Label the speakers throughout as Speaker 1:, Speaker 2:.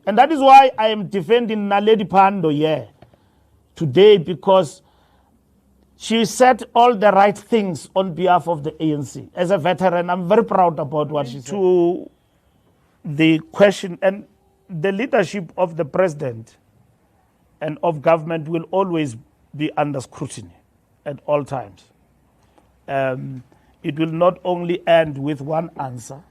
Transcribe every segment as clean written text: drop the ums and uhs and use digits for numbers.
Speaker 1: And that is why I am defending Naledi Pandor here today, because she said all the right things on behalf of the ANC. As a veteran, I'm very proud about what she said. To the question, and the leadership of the president and of government will always be under scrutiny at all times. It will not only end with one answer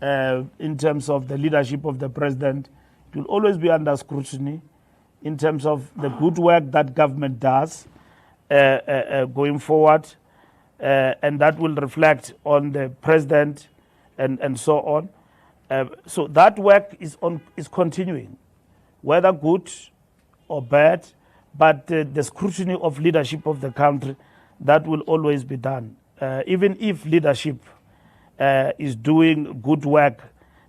Speaker 1: in terms of the leadership of the president. It will always be under scrutiny in terms of the good work that government does going forward, and that will reflect on the president and so on. So that work is continuing, whether good or bad, but the scrutiny of leadership of the country, that will always be done. Even if leadership is doing good work,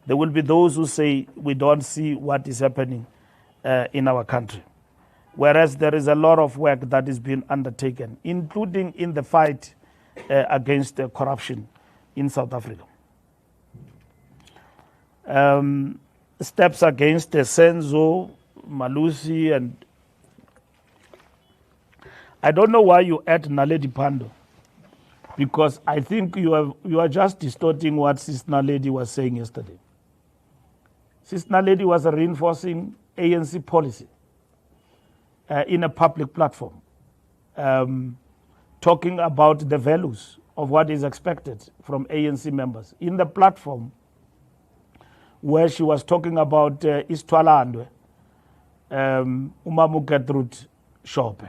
Speaker 1: there will be those who say we don't see what is happening in our country. Whereas there is a lot of work that is being undertaken, including in the fight against corruption in South Africa. Steps against Senzo, Malusi, and I don't know why you add Naledi Pandor, because I think you are just distorting what Sis Naledi was saying yesterday. Sis Naledi was reinforcing ANC policy in a public platform, talking about the values of what is expected from ANC members. In the platform where she was talking about Istwalandwe, Umamu Gertrude Shope.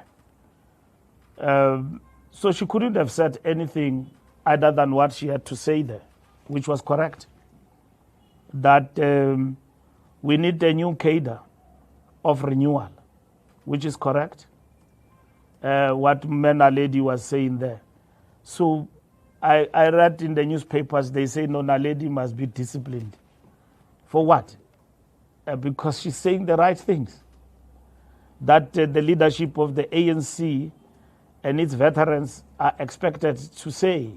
Speaker 1: So she couldn't have said anything other than what she had to say there, which was correct. That we need a new cadre of renewal, which is correct. What Naledi was saying there. So I read in the newspapers, they say no, Naledi must be disciplined. For what? Because she's saying the right things. That the leadership of the ANC and its veterans are expected to say,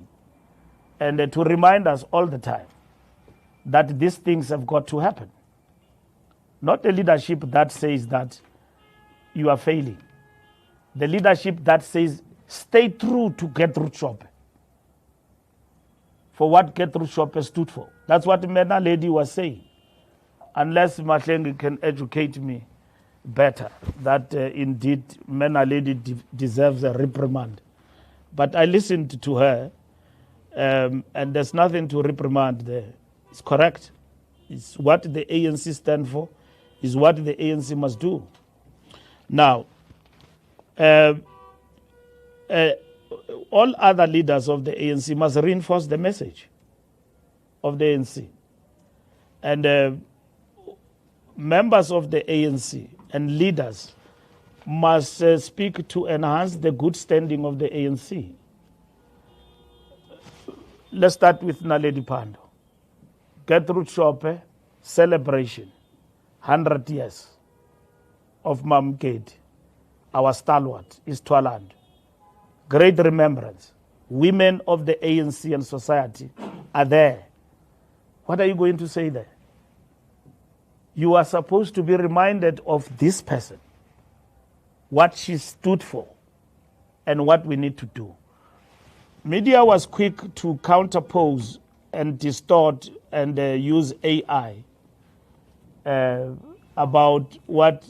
Speaker 1: and to remind us all the time that these things have got to happen. Not a leadership that says that you are failing. The leadership that says stay true to Gertrude Shope, for what Gertrude Shope stood for. That's what Naledi was saying. Unless Mahlengi can educate me better, that indeed Naledi deserves a reprimand. But I listened to her, and there's nothing to reprimand there. It's correct. It's what the ANC stand for, is what the ANC must do. Now, all other leaders of the ANC must reinforce the message of the ANC. And members of the ANC and leaders must speak to enhance the good standing of the ANC. Let's start with Naledi Pandor. Gertrude Shope, celebration, 100 years of Mam Kate, our stalwart, Istwaland. Great remembrance. Women of the ANC and society are there. What are you going to say there? You are supposed to be reminded of this person, what she stood for, and what we need to do. Media was quick to counterpose and distort and use AI about what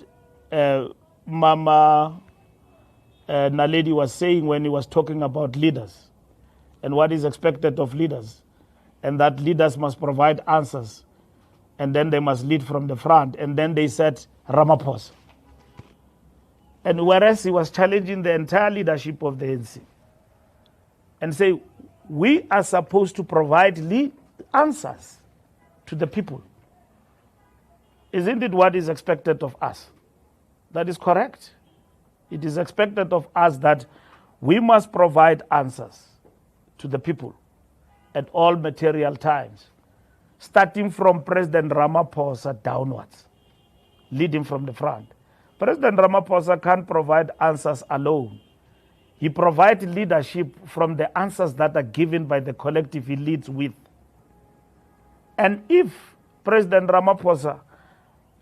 Speaker 1: Mama Naledi was saying when he was talking about leaders and what is expected of leaders, and that leaders must provide answers, and then they must lead from the front, and then they said Ramaphosa. And whereas he was challenging the entire leadership of the ANC and say, we are supposed to provide answers to the people. Isn't it what is expected of us? That is correct. It is expected of us that we must provide answers to the people at all material times, starting from President Ramaphosa downwards, leading from the front. President Ramaphosa can't provide answers alone. He provides leadership from the answers that are given by the collective he leads with. And if President Ramaphosa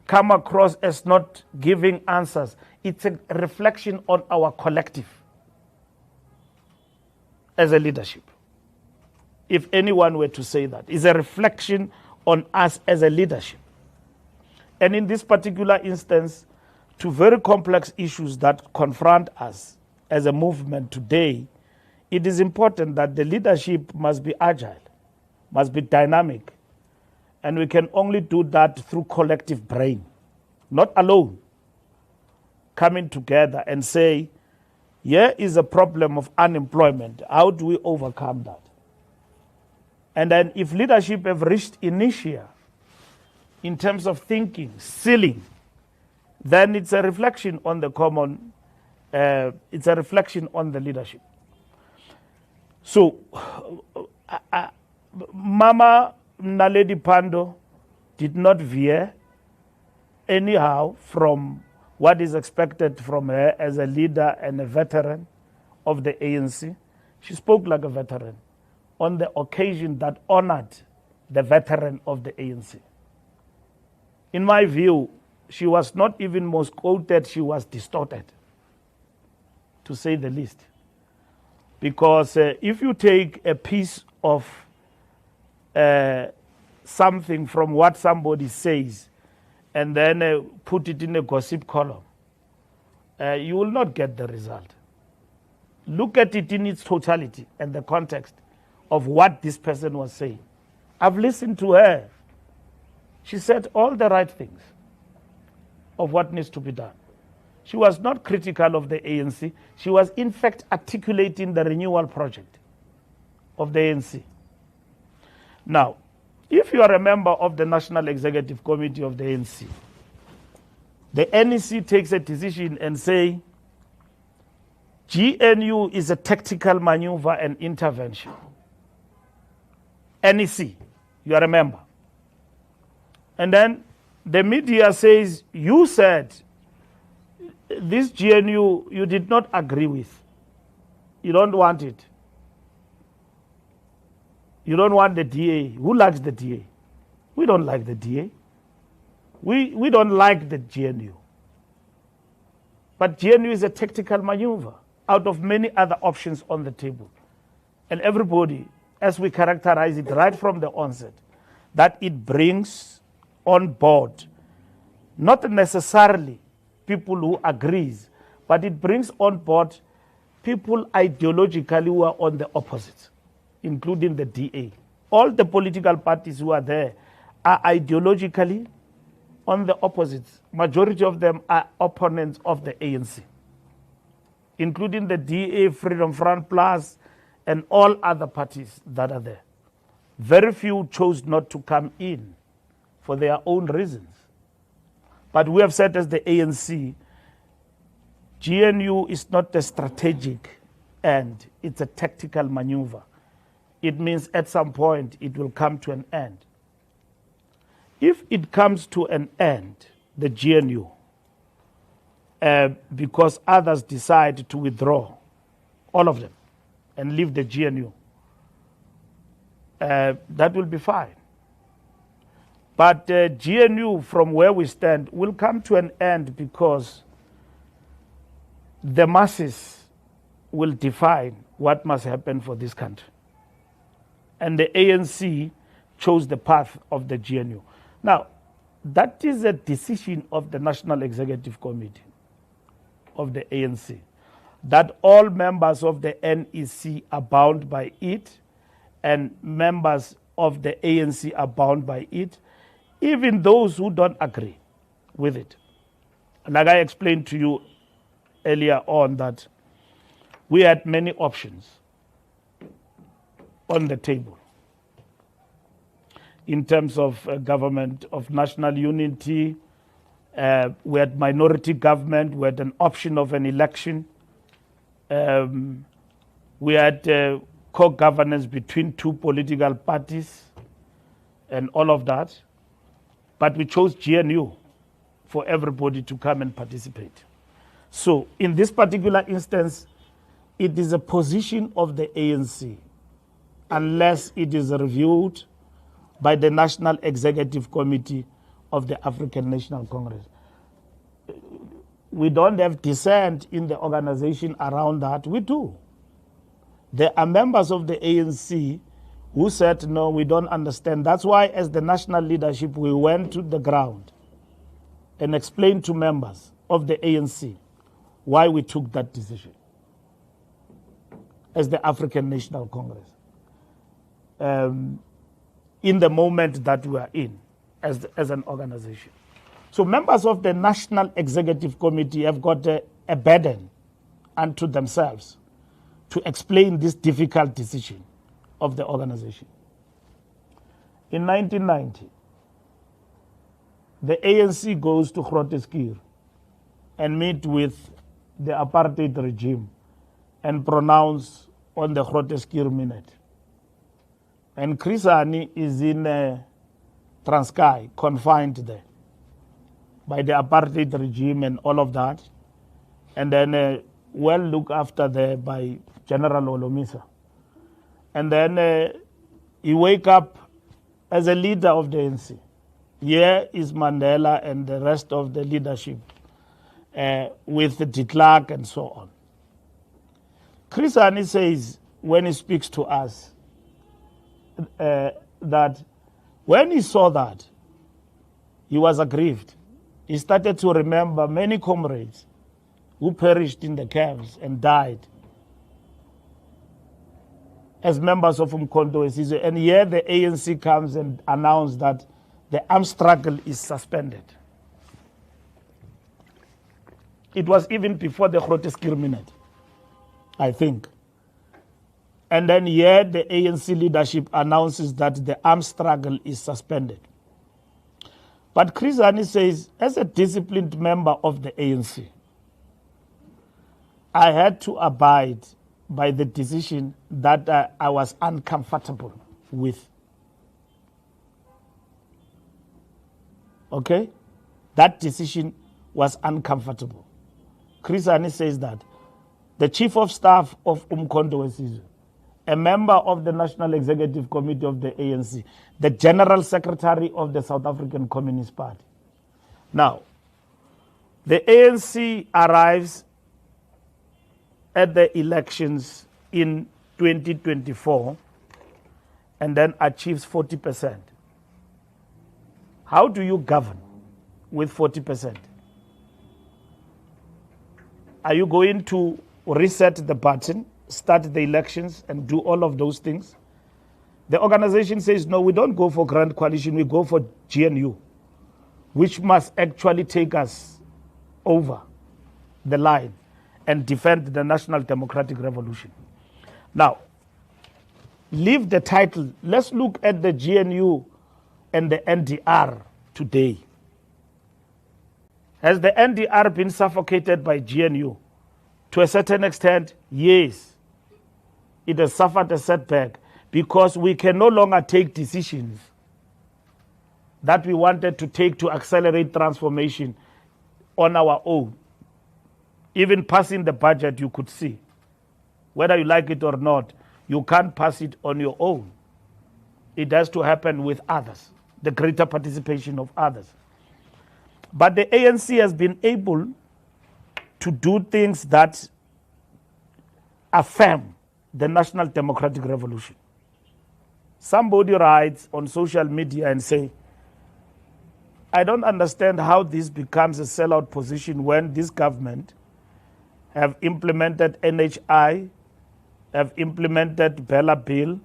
Speaker 1: come across as not giving answers, it's a reflection on our collective as a leadership. If anyone were to say that, it's a reflection on us as a leadership. And in this particular instance, to very complex issues that confront us as a movement today, it is important that the leadership must be agile, must be dynamic. And we can only do that through collective brain, not alone. Coming together and say, here is a problem of unemployment. How do we overcome that? And then if leadership have reached inertia in terms of thinking, ceiling, then it's a reflection on the common, it's a reflection on the leadership. So, Mama Naledi Pandor did not veer anyhow from what is expected from her as a leader and a veteran of the ANC. She spoke like a veteran on the occasion that honored the veteran of the ANC. In my view, she was not even most quoted, she was distorted, to say the least. Because if you take a piece of something from what somebody says and then put it in a gossip column, you will not get the result. Look at it in its totality and the context of what this person was saying. I've listened to her. She said all the right things of what needs to be done. She was not critical of the ANC. She was in fact articulating the renewal project of the ANC. Now, if you are a member of the National Executive Committee of the ANC, the NEC takes a decision and say, GNU is a tactical maneuver and intervention. NEC, you are a member. And then the media says, you said this GNU you did not agree with. You don't want it. You don't want the DA. Who likes the DA? We don't like the DA. We don't like the GNU. But GNU is a tactical maneuver out of many other options on the table. And everybody, as we characterize it right from the onset, that it brings on board not necessarily people who agrees, but it brings on board people ideologically who are on the opposite, including the DA. All the political parties who are there are ideologically on the opposites. Majority of them are opponents of the ANC, including the DA, Freedom Front Plus, and all other parties that are there. Very few chose not to come in for their own reasons. But we have said as the ANC, GNU is not a strategic end, it's a tactical maneuver. It means at some point it will come to an end. If it comes to an end, the GNU, because others decide to withdraw, all of them, and leave the GNU, that will be fine. But GNU, from where we stand, will come to an end because the masses will define what must happen for this country. And the ANC chose the path of the GNU. Now, that is a decision of the National Executive Committee of the ANC, that all members of the NEC are bound by it, and members of the ANC are bound by it, even those who don't agree with it. Like I explained to you earlier on, that we had many options on the table in terms of government of national unity. We had minority government, we had an option of an election. We had co-governance between two political parties and all of that. But we chose GNU for everybody to come and participate. So in this particular instance, it is a position of the ANC, unless it is reviewed by the National Executive Committee, of the African National Congress. We don't have dissent in the organization around that. We do. There are members of the ANC who said, no, we don't understand. That's why, as the national leadership, we went to the ground and explained to members of the ANC why we took that decision as the African National Congress. In the moment that we are in as an organization. So members of the National Executive Committee have got a burden unto themselves to explain this difficult decision of the organization. In 1990, the ANC goes to Groote and meet with the apartheid regime and pronounce on the Groote Minute. And Chris Hani is in Transkei, confined there by the apartheid regime and all of that. And then well looked after there by General Olomisa. And then he wake up as a leader of the ANC. Here is Mandela and the rest of the leadership with de Klerk and so on. Chris Hani says, when he speaks to us, that when he saw that, he was aggrieved. He started to remember many comrades who perished in the camps and died as members of Umkhonto we Sizwe. And here the ANC comes and announces that the armed struggle is suspended. It was even before the Groote Minute, I think. And then here the ANC leadership announces that the armed struggle is suspended. But Chris Hani says, as a disciplined member of the ANC, I had to abide by the decision that I was uncomfortable with. Okay? That decision was uncomfortable. Chris Hani says that the Chief of Staff of Umkhonto we Sizwe, a member of the National Executive Committee of the ANC, the General Secretary of the South African Communist Party. Now, the ANC arrives at the elections in 2024 and then achieves 40%. How do you govern with 40%? Are you going to reset the button, start the elections, and do all of those things? The organization says, no, we don't go for Grand Coalition, we go for GNU, which must actually take us over the line and defend the National Democratic Revolution. Now, leave the title. Let's look at the GNU and the NDR today. Has the NDR been suffocated by GNU? To a certain extent, yes. It has suffered a setback because we can no longer take decisions that we wanted to take to accelerate transformation on our own. Even passing the budget, you could see. Whether you like it or not, you can't pass it on your own. It has to happen with others, the greater participation of others. But the ANC has been able to do things that affirm the National Democratic Revolution. Somebody writes on social media and say, I don't understand how this becomes a sellout position when this government have implemented NHI, have implemented Bella Bill,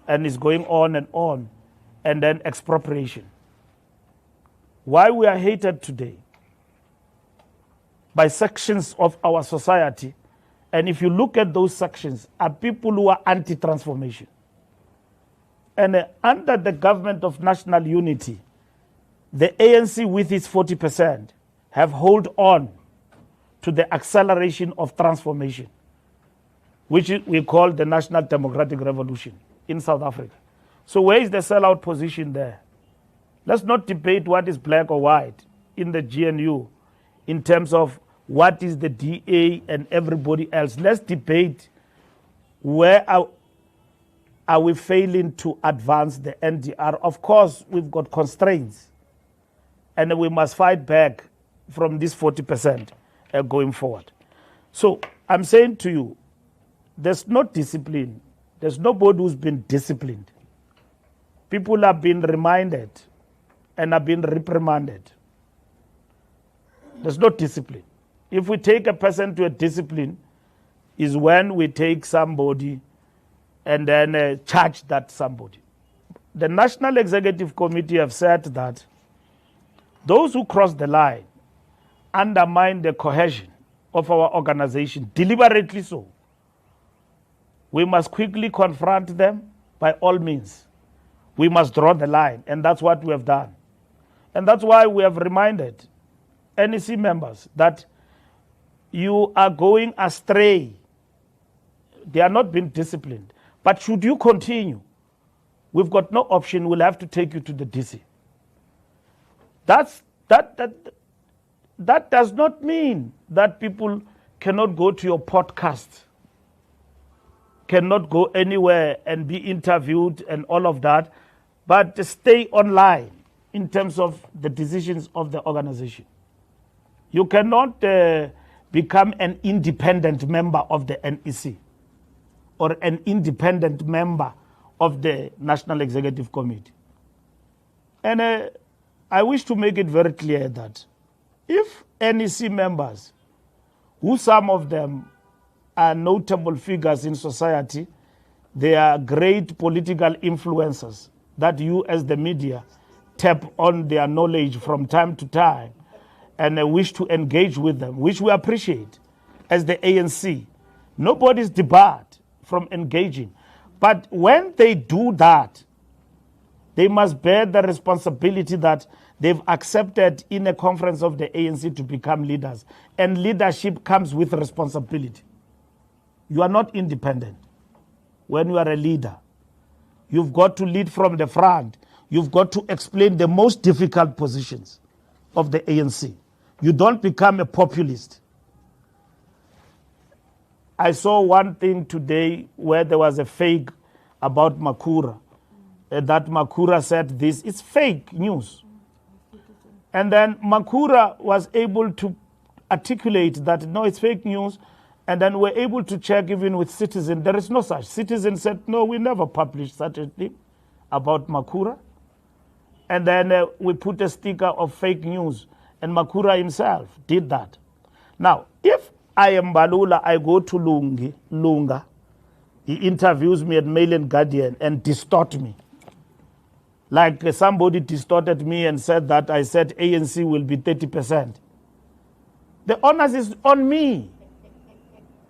Speaker 1: and is going on, and then expropriation. Why we are hated today by sections of our society, and if you look at those sections, are people who are anti-transformation. And under the government of national unity, the ANC with its 40% have held on to the acceleration of transformation, which we call the National Democratic Revolution in South Africa. So where is the sellout position there? Let's not debate what is black or white in the GNU in terms of what is the DA and everybody else. Let's debate where are we failing to advance the NDR. Of course, we've got constraints and we must fight back from this 40% going forward. So I'm saying to you, there's no discipline. There's nobody who's been disciplined. People have been reminded and have been reprimanded. There's no discipline. If we take a person to a discipline, is when we take somebody and then charge that somebody. The National Executive Committee have said that those who cross the line undermine the cohesion of our organization, deliberately so. We must quickly confront them by all means. We must draw the line, and that's what we have done. And that's why we have reminded NEC members that you are going astray. They are not being disciplined. But should you continue, we've got no option. We'll have to take you to the DC. That does not mean that people cannot go to your podcast, cannot go anywhere and be interviewed and all of that, but stay online in terms of the decisions of the organization. You cannot become an independent member of the NEC or an independent member of the National Executive Committee. And I wish to make it very clear that if NEC members, who some of them are notable figures in society, they are great political influencers that you as the media tap on their knowledge from time to time and wish to engage with them, which we appreciate as the ANC. Nobody's debarred from engaging. But when they do that, they must bear the responsibility that they've accepted in a conference of the ANC to become leaders. And leadership comes with responsibility. You are not independent when you are a leader. You've got to lead from the front. You've got to explain the most difficult positions of the ANC. You don't become a populist. I saw one thing today where there was a fake about Makura. That Makura said this. It's fake news. And then Makura was able to articulate that, no, it's fake news. And then we're able to check even with Citizen. There is no such. Citizen said, no, we never published such a thing about Makura. And then we put a sticker of fake news. And Makura himself did that. Now, if I am Mbalula, I go to Lunga. He interviews me at Mail and Guardian and distort me. Like somebody distorted me and said that I said ANC will be 30%. The onus is on me.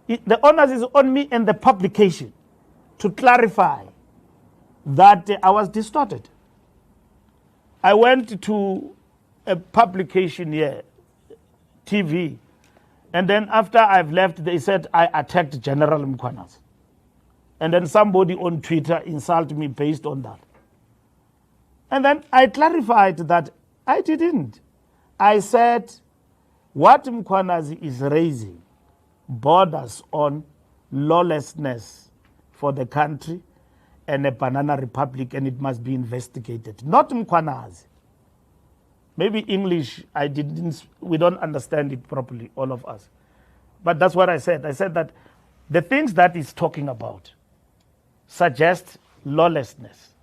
Speaker 1: The onus is on me and the publication to clarify that I was distorted. I went to a publication here, TV, and then after I've left, they said I attacked General Mkhwanazi. And then somebody on Twitter insulted me based on that. And then I clarified that I didn't. I said what Mkhwanazi is raising borders on lawlessness for the country and a banana republic, and it must be investigated. Not Mkhwanazi. Maybe English, we don't understand it properly, all of us. But that's what I said. I said that the things that he's talking about suggest lawlessness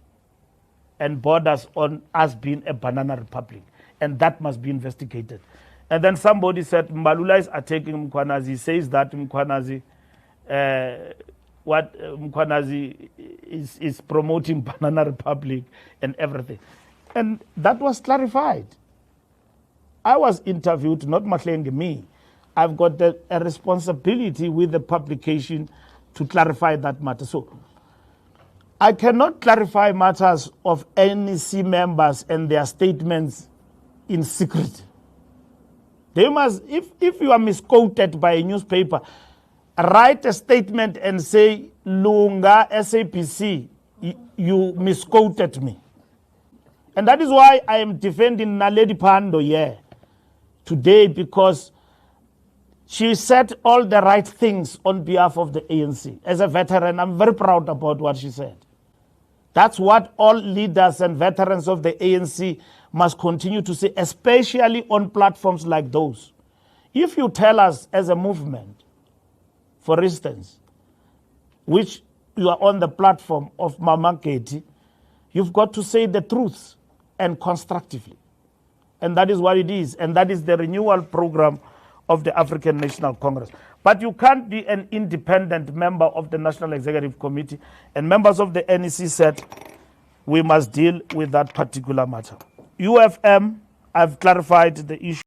Speaker 1: and borders on us being a banana republic, and that must be investigated. And then somebody said Mbalula is attacking Mkhwanazi. He says that Mkhwanazi, Mkhwanazi is promoting banana republic and everything. And that was clarified. I was interviewed, not Mahlenge, me. I've got a responsibility with the publication to clarify that matter. So I cannot clarify matters of NEC members and their statements in secret. They must, if you are misquoted by a newspaper, write a statement and say, Lunga, SAPC, you misquoted me. And that is why I am defending Naledi Pandor here today, because she said all the right things on behalf of the ANC. As a veteran, I'm very proud about what she said. That's what all leaders and veterans of the ANC must continue to say, especially on platforms like those. If you tell us as a movement, for instance, which you are on the platform of Mama Keti, you've got to say the truth and constructively. And that is what it is. And that is the renewal program of the African National Congress. But you can't be an independent member of the National Executive Committee. And members of the NEC said, we must deal with that particular matter. UFM, I've clarified the issue.